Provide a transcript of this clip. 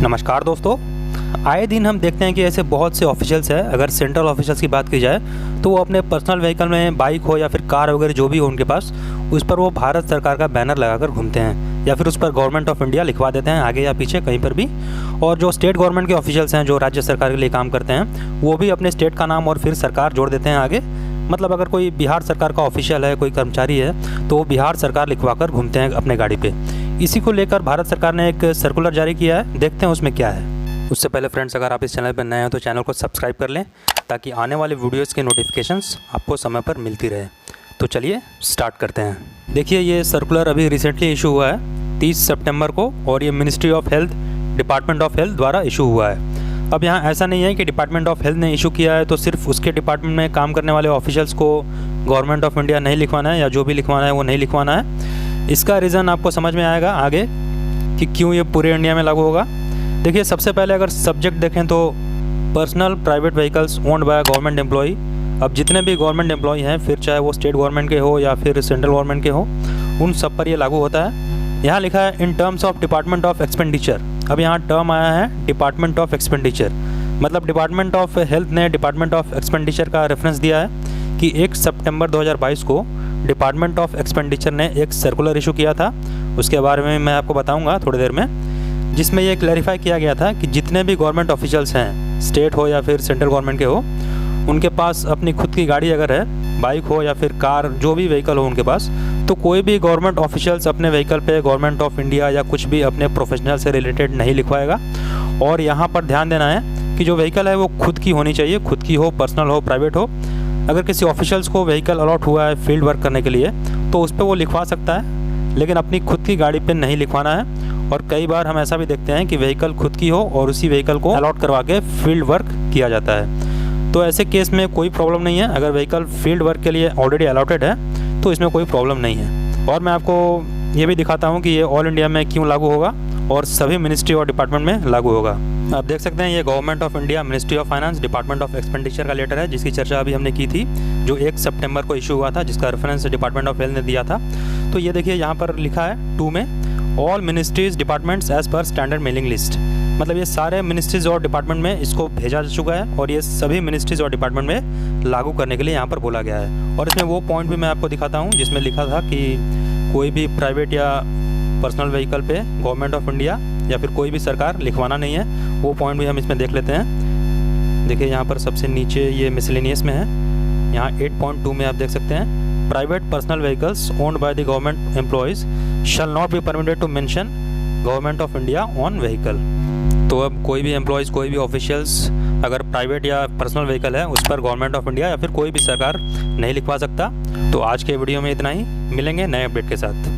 नमस्कार दोस्तों। आए दिन हम देखते हैं कि ऐसे बहुत से ऑफिशियल्स हैं। अगर सेंट्रल ऑफिशियल्स की बात की जाए तो वो अपने पर्सनल व्हीकल में, बाइक हो या फिर कार वगैरह जो भी हो उनके पास, उस पर वो भारत सरकार का बैनर लगाकर घूमते हैं या फिर उस पर गवर्नमेंट ऑफ इंडिया लिखवा देते हैं आगे या पीछे कहीं पर भी। और जो स्टेट गवर्नमेंट के ऑफिशियल्स हैं, जो राज्य सरकार के लिए काम करते हैं, वो भी अपने स्टेट का नाम और फिर सरकार जोड़ देते हैं आगे। मतलब अगर कोई बिहार सरकार का ऑफिशियल है, कोई कर्मचारी है, तो वो बिहार सरकार लिखवा कर घूमते हैं अपने गाड़ी पे। इसी को लेकर भारत सरकार ने एक सर्कुलर जारी किया है, देखते हैं उसमें क्या है। उससे पहले फ्रेंड्स, अगर आप इस चैनल पर नए हैं तो चैनल को सब्सक्राइब कर लें ताकि आने वाले वीडियोस के नोटिफिकेशंस आपको समय पर मिलती रहे। तो चलिए स्टार्ट करते हैं। देखिए, ये सर्कुलर अभी रिसेंटली इशू हुआ है 30 सितंबर को, और ये ministry of health, department of health द्वारा इशू हुआ है। अब यहाँ ऐसा नहीं है कि डिपार्टमेंट ऑफ हेल्थ ने इशू किया है तो सिर्फ उसके डिपार्टमेंट में काम करने वाले ऑफिशियल्स को गवर्नमेंट ऑफ इंडिया नहीं लिखवाना है, या जो भी लिखवाना है वो नहीं लिखवाना है। इसका रीज़न आपको समझ में आएगा आगे कि क्यों ये पूरे इंडिया में लागू होगा। देखिए, सबसे पहले अगर सब्जेक्ट देखें तो personal private vehicles owned by government employee. अब जितने भी गवर्नमेंट एम्प्लॉई हैं, फिर चाहे वो स्टेट गवर्नमेंट के हो या फिर सेंट्रल गवर्नमेंट के हो, उन सब पर ये लागू होता है। यहाँ लिखा है in terms of department of expenditure. अब यहाँ टर्म आया है डिपार्टमेंट ऑफ एक्सपेंडिचर, मतलब डिपार्टमेंट ऑफ हेल्थ ने डिपार्टमेंट ऑफ एक्सपेंडिचर का रेफरेंस दिया है कि 1 सितंबर 2022 को डिपार्टमेंट ऑफ एक्सपेंडिचर ने एक सर्कुलर इशू किया था। उसके बारे में मैं आपको बताऊंगा थोड़ी देर में, जिसमें ये क्लैरिफाई किया गया था कि जितने भी गवर्नमेंट ऑफिशियल्स हैं, स्टेट हो या फिर सेंट्रल गवर्नमेंट के हो, उनके पास अपनी खुद की गाड़ी अगर है, बाइक हो या फिर कार, जो भी व्हीकल हो उनके पास, तो कोई भी गवर्नमेंट ऑफिशियल्स अपने व्हीकल पे गवर्नमेंट ऑफ इंडिया या कुछ भी अपने प्रोफेशनल से रिलेटेड नहीं लिखवाएगा। और यहाँ पर ध्यान देना है कि जो व्हीकल है वो खुद की होनी चाहिए, खुद की हो, पर्सनल हो, प्राइवेट हो। अगर किसी ऑफिशियल्स को व्हीकल अलॉट हुआ है फील्ड वर्क करने के लिए तो उस पर वो लिखवा सकता है, लेकिन अपनी खुद की गाड़ी पे नहीं लिखवाना है। और कई बार हम ऐसा भी देखते हैं कि व्हीकल खुद की हो और उसी व्हीकल को अलॉट करवा के फील्ड वर्क किया जाता है। तो ऐसे केस में कोई प्रॉब्लम नहीं है। अगर व्हीकल फील्ड वर्क के लिए ऑलरेडी अलॉटेड है तो इसमें कोई प्रॉब्लम नहीं है। और मैं आपको ये भी दिखाता हूँ कि ये ऑल इंडिया में क्यों लागू होगा और सभी मिनिस्ट्री और डिपार्टमेंट में लागू होगा। आप देख सकते हैं ये government of India, ministry of finance, department of expenditure का लेटर है, जिसकी चर्चा अभी हमने की थी, जो 1 सितंबर को इशू हुआ था, जिसका रेफरेंस डिपार्टमेंट ऑफ हेल्थ ने दिया था। तो ये देखिए, यहाँ पर लिखा है 2 में all ministries departments as per standard mailing list. मतलब ये सारे मिनिस्ट्रीज और डिपार्टमेंट में इसको भेजा जा चुका है और ये सभी मिनिस्ट्रीज और डिपार्टमेंट में लागू करने के लिए यहाँ पर बोला गया है। और इसमें वो पॉइंट भी मैं आपको दिखाता हूँ जिसमें लिखा था कि कोई भी प्राइवेट या पर्सनल व्हीकल पे गवर्नमेंट ऑफ इंडिया या फिर कोई भी सरकार लिखवाना नहीं है। वो पॉइंट भी हम इसमें देख लेते हैं। देखिए, यहाँ पर सबसे नीचे ये मिसलेनियस में है, यहाँ 8.2 में आप देख सकते हैं private personal vehicles owned by the government employees shall not be permitted to mention government of India on vehicle. तो अब कोई भी एम्प्लॉयज़, कोई भी ऑफिशियल्स अगर प्राइवेट या पर्सनल व्हीकल है उस पर गवर्नमेंट ऑफ इंडिया या फिर कोई भी सरकार नहीं लिखवा सकता। तो आज के वीडियो में इतना ही, मिलेंगे नए अपडेट के साथ।